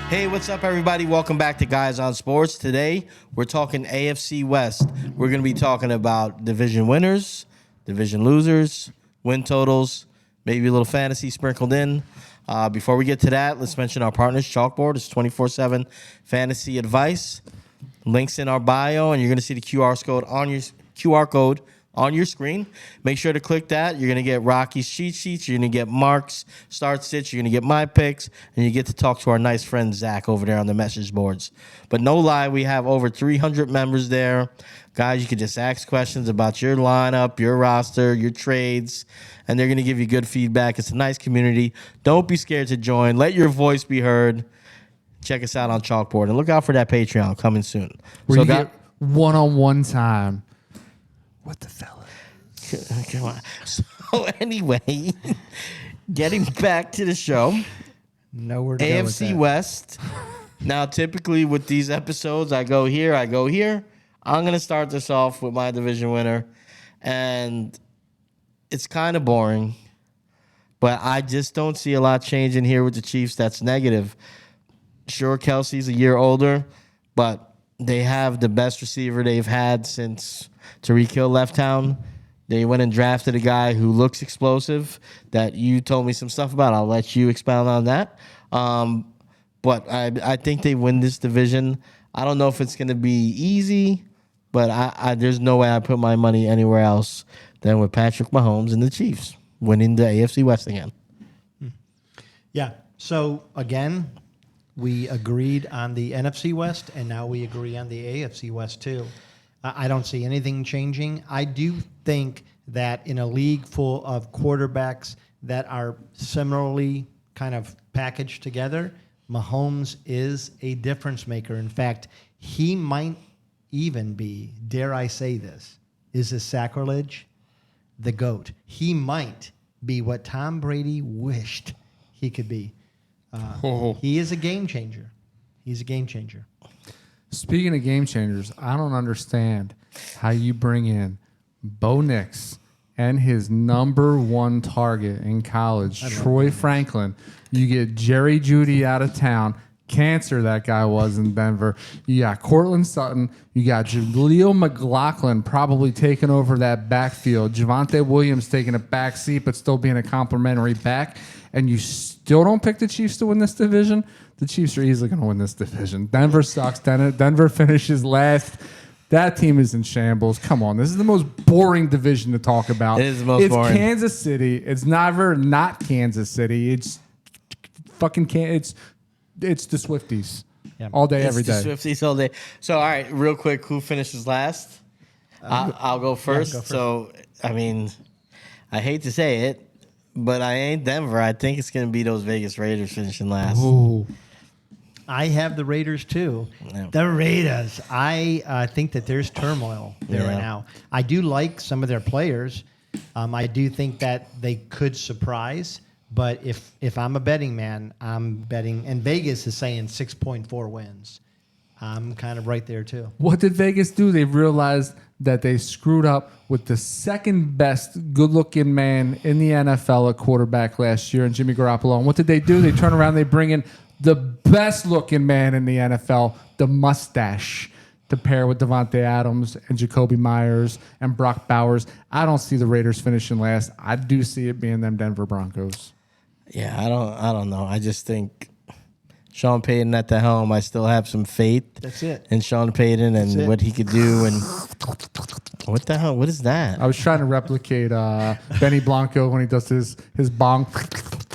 Hey, what's up, everybody? Welcome back to Guys on Sports. Today, we're talking AFC West. We're going to be talking about division winners, division losers, win totals, maybe a little fantasy sprinkled in. Before we get to that, let's mention our partners, CHALKBOARD. It's 24/7 fantasy advice. Links in our bio, and you're going to see the QR code on your screen. Make sure to click that. You're going to get Rocky's cheat sheets. You're going to get Mark's start sits. You're going to get my picks. And you get to talk to our nice friend Zach over there on the message boards. But no lie, we have over 300 members there. Guys, you can just ask questions about your lineup, your roster, your trades, and they're going to give you good feedback. It's a nice community. Don't be scared to join. Let your voice be heard. Check us out on CHALKBOARD. And look out for that Patreon coming soon. Where you get one-on-one time. What the fella? Come on. So anyway, getting back to the show. Nowhere to go with AFC that. West. Now, typically with these episodes, I go here, I go here. I'm going to start this off with my division winner. And it's kind of boring. But I just don't see a lot changing here with the Chiefs that's negative. Sure, Kelsey's a year older, but they have the best receiver they've had since Tyreek Hill left town. They went and drafted a guy who looks explosive that you told me some stuff about. I'll let you expound on that. But I think they win this division. I don't know if it's going to be easy, but there's no way I put my money anywhere else than with Patrick Mahomes and the Chiefs winning the AFC West again. Yeah. So, again, we agreed on the NFC West, and now we agree on the AFC West, too. I don't see anything changing. I do think that in a league full of quarterbacks that are similarly kind of packaged together, Mahomes is a difference maker. In fact, he might even be, dare I say this, is this sacrilege? The GOAT. He might be what Tom Brady wished he could be. He is a game changer. He's a game changer. Speaking of game changers, I don't understand how you bring in Bo Nix and his number one target in college, Troy Franklin. You get Jerry Jeudy out of town. Cancer that guy was in Denver. You got Cortland Sutton. You got Jaleel McLaughlin probably taking over that backfield. Javonte Williams taking a back seat but still being a complimentary back. And you still don't pick the Chiefs to win this division? The Chiefs are easily going to win this division. Denver sucks. Denver finishes last. That team is in shambles. Come on. This is the most boring division to talk about. It is the most boring. It's Kansas City. It's never not Kansas City. It's fucking it's the Swifties. Yeah. All day, every It's day. the Swifties all day. So, all right, real quick, who finishes last? I'll go first. go first. So, I mean, I hate to say it, but I ain't Denver. I think it's going to be those Vegas Raiders finishing last. Ooh. I have the Raiders, too. Yeah. The Raiders. I think that there's turmoil there right now. I do like some of their players. I do think that they could surprise. But if I'm a betting man, I'm betting. And Vegas is saying 6.4 wins. I'm kind of right there, too. What did Vegas do? They realized that they screwed up with the second best good-looking man in the NFL at quarterback last year, and Jimmy Garoppolo. And what did they do? They turn around, they bring in the best-looking man in the NFL, the mustache, to pair with Devontae Adams and Jacoby Myers and Brock Bowers. I don't see the Raiders finishing last. I do see it being them Denver Broncos. Yeah, I don't know. I just think Sean Payton at the helm, I still have some faith. That's it. In Sean Payton and That's it. what he could do. And what the hell? What is that? I was trying to replicate Benny Blanco when he does his bong.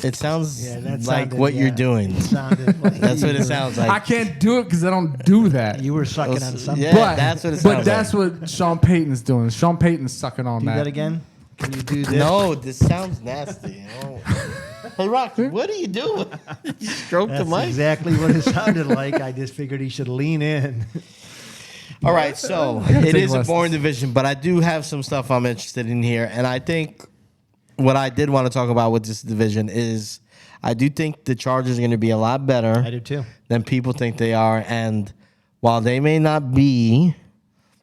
It sounds Yeah, that like sounded, what you're yeah. doing. It sounded like That's what it sounds like. I can't do it because I don't do that. You were sucking on something. Yeah, But that's what it sounds that's like. what Sean Payton's doing. Sean Payton's sucking on Do that again? Can you do this? No, this sounds nasty. Oh. Hey, Rocky, what are you doing? You stroked the That's mic. exactly what it sounded like. I just figured he should lean in. All right, so gotta it take is a lessons. boring division, but I do have some stuff I'm interested in here. And I think what I did want to talk about with this division is I do think the Chargers are going to be a lot better I do too. than people think they are. And while they may not be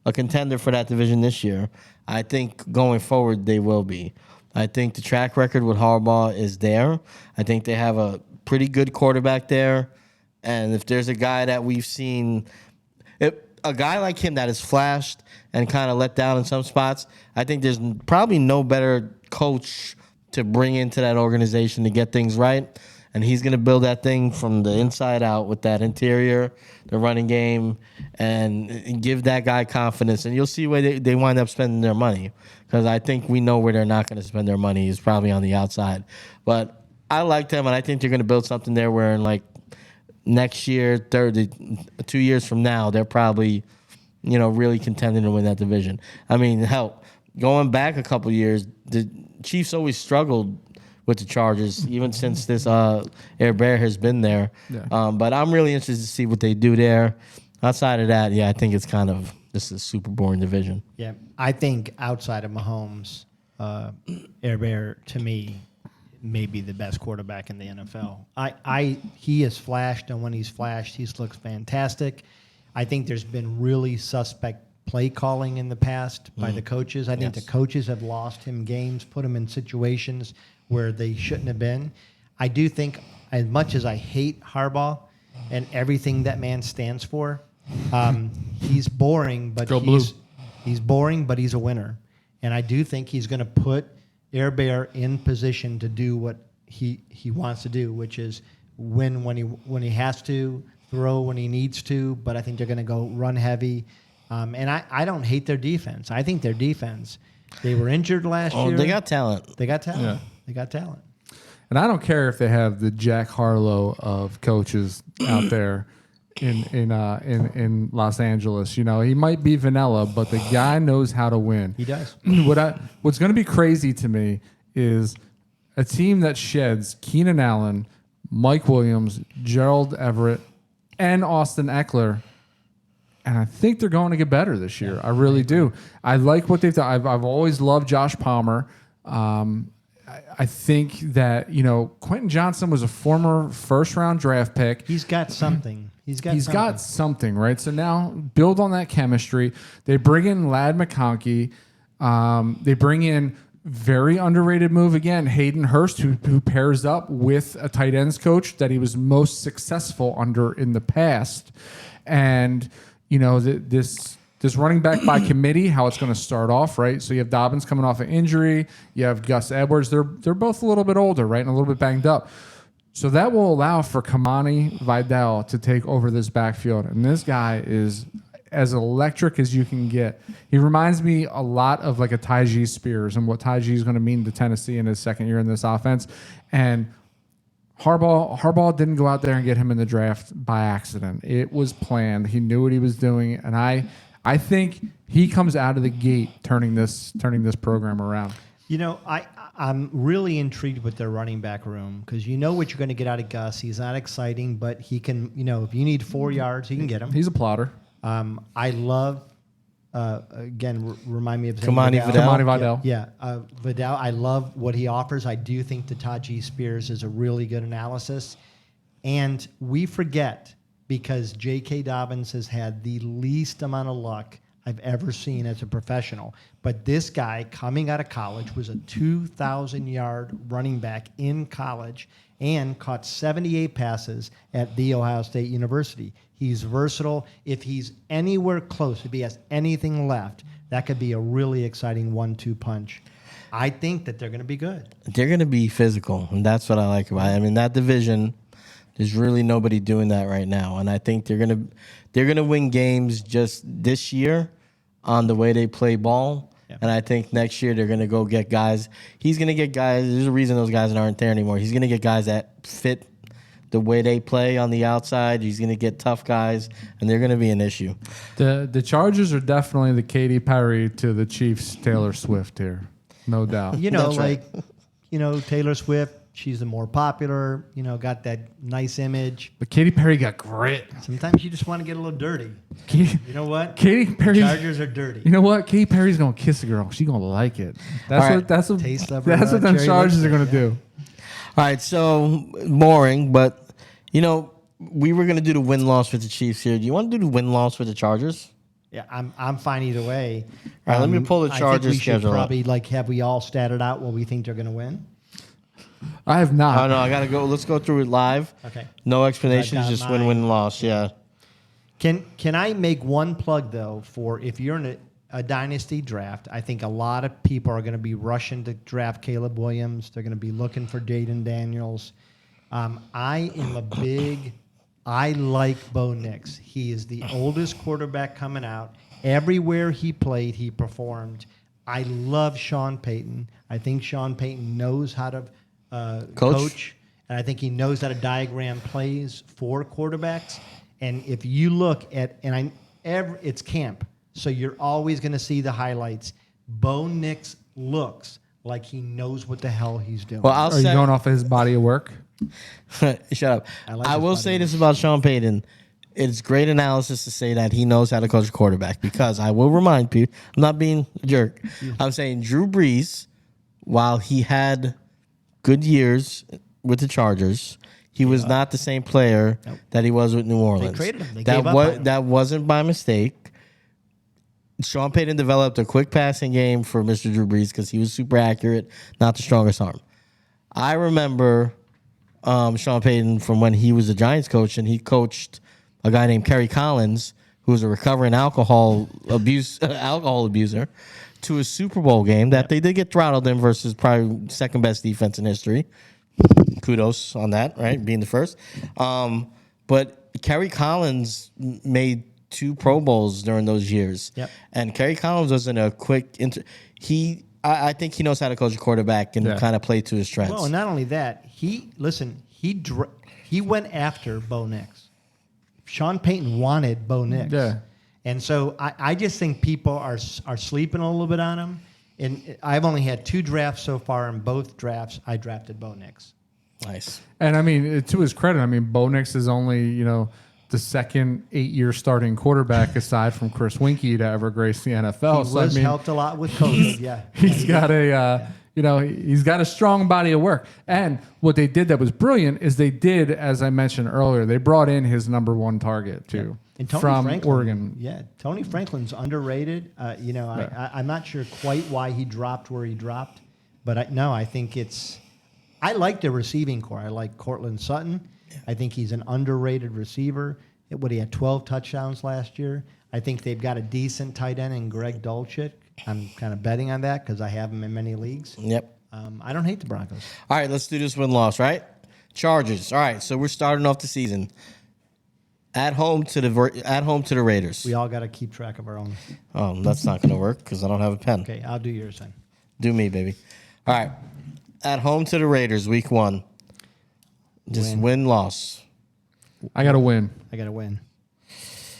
a contender for that division this year, I think going forward they will be. I think the track record with Harbaugh is there. I think they have a pretty good quarterback there. And if there's a guy that we've seen, a guy like him that has flashed and kind of let down in some spots, I think there's probably no better coach to bring into that organization to get things right. And he's going to build that thing from the inside out with that interior, the running game, and give that guy confidence. And you'll see where they wind up spending their money, because I think we know where they're not going to spend their money is probably on the outside. But I like them, and I think they're going to build something there where in like next year, 2 years from now, they're probably, really contending to win that division. I mean, hell, going back a couple years, the Chiefs always struggled with the Chargers, even since this Air Bear has been there. Yeah. But I'm really interested to see what they do there. Outside of that, I think it's this is a super boring division. Yeah, I think outside of Mahomes, Air Bear, to me, may be the best quarterback in the NFL. He has flashed, and when he's flashed, he looks fantastic. I think there's been really suspect play calling in the past by the coaches. I think the coaches have lost him games, put him in situations where they shouldn't have been. I do think, as much as I hate Harbaugh and everything that man stands for, he's boring, but he's boring, but he's a winner. And I do think he's going to put Air Bear in position to do what he wants to do, which is win when he has to, throw when he needs to. But I think they're going to go run heavy. And I don't hate their defense. I think their defense, they were injured last year. They got talent. They got talent. Yeah. They got talent. And I don't care if they have the Jack Harlow of coaches out there in Los Angeles. He might be vanilla, but the guy knows how to win. He does. What's going to be crazy to me is a team that sheds Keenan Allen, Mike Williams, Gerald Everett, and Austin Eckler. And I think they're going to get better this year. I really do. I like what they've done. I've always loved Josh Palmer. I think that, Quentin Johnson was a former first-round draft pick. He's got something. He's got something, right? So now build on that chemistry. They bring in Ladd McConkey. They bring in very underrated move again, Hayden Hurst, who pairs up with a tight ends coach that he was most successful under in the past. And, this running back by committee, how it's going to start off, right? So you have Dobbins coming off an injury. You have Gus Edwards. They're both a little bit older, right, and a little bit banged up. So that will allow for Kamani Vidal to take over this backfield. And this guy is as electric as you can get. He reminds me a lot of like a Tyjae Spears and what Tyjae is going to mean to Tennessee in his second year in this offense. And Harbaugh didn't go out there and get him in the draft by accident. It was planned. He knew what he was doing. And I think he comes out of the gate turning this program around. I'm really intrigued with their running back room, because you know what you're going to get out of Gus. He's not exciting, but he can, if you need 4 yards, he can get them. He's a plotter. I love, again, remind me of Kamani Vidal. Yeah, Vidal. I love what he offers. I do think the Tajee Spears is a really good analysis. And we forget, because J.K. Dobbins has had the least amount of luck I've ever seen as a professional. But this guy, coming out of college, was a 2,000-yard running back in college and caught 78 passes at The Ohio State University. He's versatile. If he's anywhere close, if he has anything left, that could be a really exciting 1-2 punch. I think that they're going to be good. They're going to be physical, and that's what I like about it. I mean, that division, there's really nobody doing that right now, and I think they're gonna win games just this year on the way they play ball. Yeah. And I think next year they're gonna go get guys. He's gonna get guys. There's a reason those guys aren't there anymore. He's gonna get guys that fit the way they play on the outside. He's gonna get tough guys, and they're gonna be an issue. The Chargers are definitely the Katy Perry to the Chiefs' Taylor Swift here, no doubt. Taylor Swift. She's the more popular, got that nice image. But Katy Perry got grit. Sometimes you just want to get a little dirty. You know what? Katy Perry. Chargers are dirty. You know what? Katy Perry's gonna kiss a girl. She's gonna like it. That's what them Chargers are gonna do. All right, so boring, but we were gonna do the win-loss with the Chiefs here. Do you want to do the win-loss with the Chargers? Yeah, I'm fine either way. All right, let me pull the Chargers schedule. Probably have we all statted out what we think they're gonna win. I have not. Oh no, I gotta go. Let's go through it live. Okay. No explanations, got just mine. win, loss. Yeah. Can I make one plug though for if you're in a dynasty draft? I think a lot of people are going to be rushing to draft Caleb Williams. They're going to be looking for Jaden Daniels. I like Bo Nix. He is the oldest quarterback coming out. Everywhere he played, he performed. I love Sean Payton. I think Sean Payton knows how to coach, and I think he knows how to diagram plays for quarterbacks. And if you look at, it's camp, so you're always going to see the highlights. Bo Nix looks like he knows what the hell he's doing. Well, I'll Are you say. going off of his body of work? Shut up. I will say body this about Sean Payton. It's great analysis to say that he knows how to coach a quarterback because I will remind people, I'm not being a jerk. I'm saying Drew Brees, while he had good years with the Chargers, he was not the same player that he was with New Orleans. traded him. They gave up on him. That wasn't by mistake. Sean Payton developed a quick passing game for Mr. Drew Brees because he was super accurate, not the strongest arm. I remember Sean Payton from when he was the Giants coach, and he coached a guy named Kerry Collins, who was a recovering alcohol abuser, to a Super Bowl game that they did get throttled in versus probably second best defense in history. Kudos on that, right? Being the first. But Kerry Collins made 2 Pro Bowls during those years. Yep. And Kerry Collins was in a quick I think he knows how to coach a quarterback and kind of play to his strengths. Well, and not only that, he went after Bo Nix. Sean Payton wanted Bo Nix. Yeah. And so I just think people are sleeping a little bit on him. And I've only had 2 drafts so far. In both drafts, I drafted Bo Nix. Nice. And I mean, to his credit, I mean, Bo Nix is only, the second 8-year starting quarterback aside from Chris Winkie to ever grace the NFL. He was helped a lot with COVID. Yeah. He's got he's got a strong body of work. And what they did that was brilliant is they did, as I mentioned earlier, they brought in his number 1 target too. And Tony from Franklin, Oregon. Yeah, Tony Franklin's underrated. I'm not sure quite why he dropped where he dropped, but I think I like the receiving core. I like Cortland Sutton. I think he's an underrated receiver. He had 12 touchdowns last year. I think they've got a decent tight end in Greg Dulcich. I'm kind of betting on that because I have him in many leagues. Yep. I don't hate the Broncos. All right, let's do this win-loss, right? Chargers. All right, so we're starting off the season at home to the Raiders. We all got to keep track of our own. Oh, that's not going to work because I don't have a pen. Okay, I'll do yours then. Do me, baby. All right, at home to the Raiders, week 1. Just win-loss. I got to win. I got to win.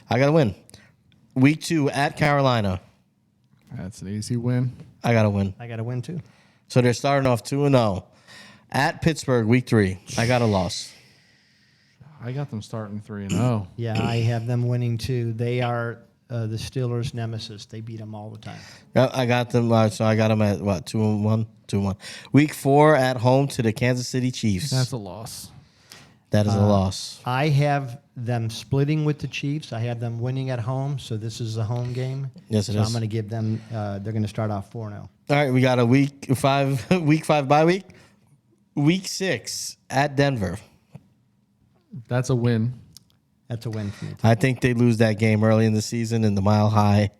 I got to win. Week 2 at Carolina. That's an easy win. I got to win. I got to win too. So they're starting off 2-0. At Pittsburgh, week 3. I got a loss. I got them starting 3-0. Yeah, I have them winning too. They are the Steelers' nemesis. They beat them all the time. I got them. So I got them at what 2-1, 2-1. Week 4 at home to the Kansas City Chiefs. That's a loss. That is a loss. I have them splitting with the Chiefs. I have them winning at home, so this is a home game. Yes, it so is. I'm going to give them. They're going to start off 4-0. All right, we got a week 5 bye week. Week 6 at Denver. That's a win. That's a win for me. I think they lose that game early in the season in the Mile High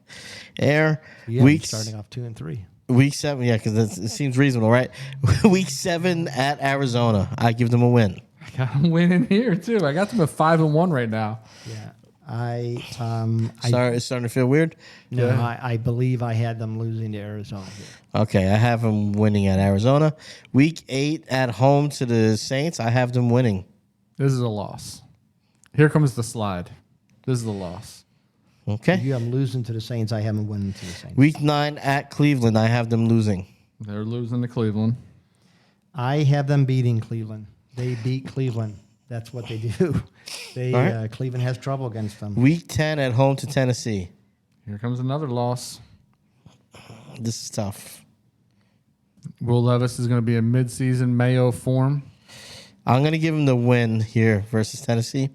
Air. Yeah, Week starting off 2-3. Week 7, yeah, because it seems reasonable, right? Week 7 at Arizona. I give them a win. I got them winning here too. I got them at 5-1 right now. Yeah, It's starting to feel weird. No, Yeah. I believe I had them losing to Arizona here. Okay, I have them winning at Arizona. Week 8 at home to the Saints. I have them winning. This is a loss. Here comes the slide. This is a loss. Okay. You have them losing to the Saints. I have them winning to the Saints. Week 9 at Cleveland. I have them losing. They're losing to Cleveland. I have them beating Cleveland. They beat Cleveland. That's what they do. Cleveland has trouble against them. Week 10 at home to Tennessee. Here comes another loss. This is tough. Will Levis is going to be in midseason Mayo form. I'm going to give them the win here versus Tennessee.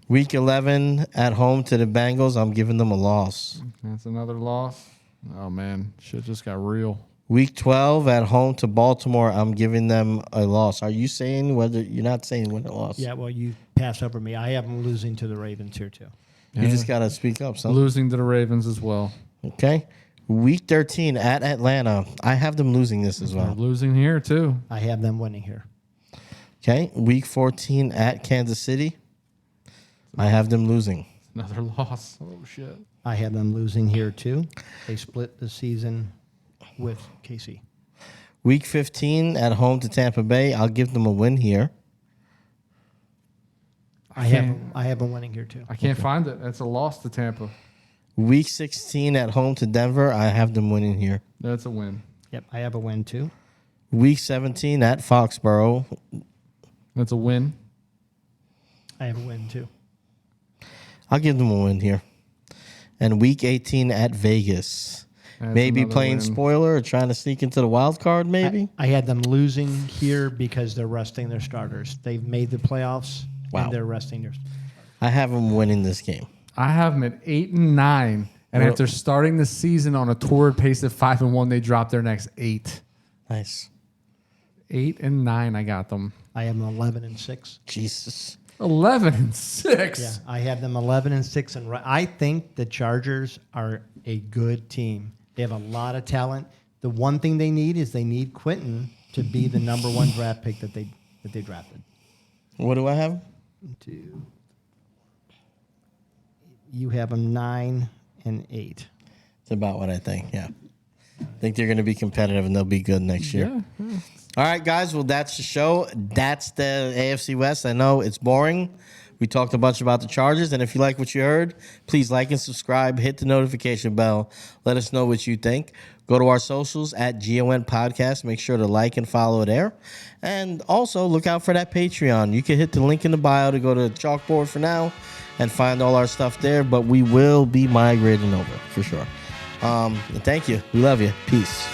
Week 11 at home to the Bengals. I'm giving them a loss. That's another loss. Oh, man. Shit just got real. Week 12 at home to Baltimore. I'm giving them a loss. Are you saying whether you're not saying win or loss? Yeah, well, you pass over me. I have them losing to the Ravens here, too. You just got to speak up. Son. Losing to the Ravens as well. Okay. Week 13 at Atlanta. I have them losing this as They're well. losing here, too. I have them winning here. Okay. Week 14 at Kansas City. I have them losing. Another loss. Oh, shit. I have them losing here, too. They split the season with KC. Week 15 at home to Tampa Bay. I'll give them a win here. I have them winning here, too. I can't find it. That's a loss to Tampa. Week 16 at home to Denver. I have them winning here. That's a win. Yep, I have a win, too. Week 17 at Foxborough. That's a win. I have a win, too. I'll give them a win here. And week 18 at Vegas. That's Maybe another playing win. spoiler or trying to sneak into the wild card, maybe. I had them losing here because they're resting their starters. They've made the playoffs, Wow. and they're resting their. I have them winning this game. I have them at 8-9, and Well- after starting the season on a torrid pace of 5-1, they dropped their next 8. Nice. 8-9, I got them. I have them 11-6. Jesus. 11-6. Yeah, I have them 11-6, and I think the Chargers are a good team. They have a lot of talent. The one thing they need is they need Quentin to be the number 1 draft pick that they drafted. What do I have? You have them 9-8. It's about what I think, yeah. I think they're going to be competitive and they'll be good next year. Yeah. All right, guys. Well, that's the show. That's the AFC West. I know it's boring. We talked a bunch about the Chargers. And if you like what you heard, please like and subscribe. Hit the notification bell. Let us know what you think. Go to our socials at GON Podcast. Make sure to like and follow there. And also look out for that Patreon. You can hit the link in the bio to go to Chalkboard for now and find all our stuff there. But we will be migrating over for sure. Thank you. We love you. Peace.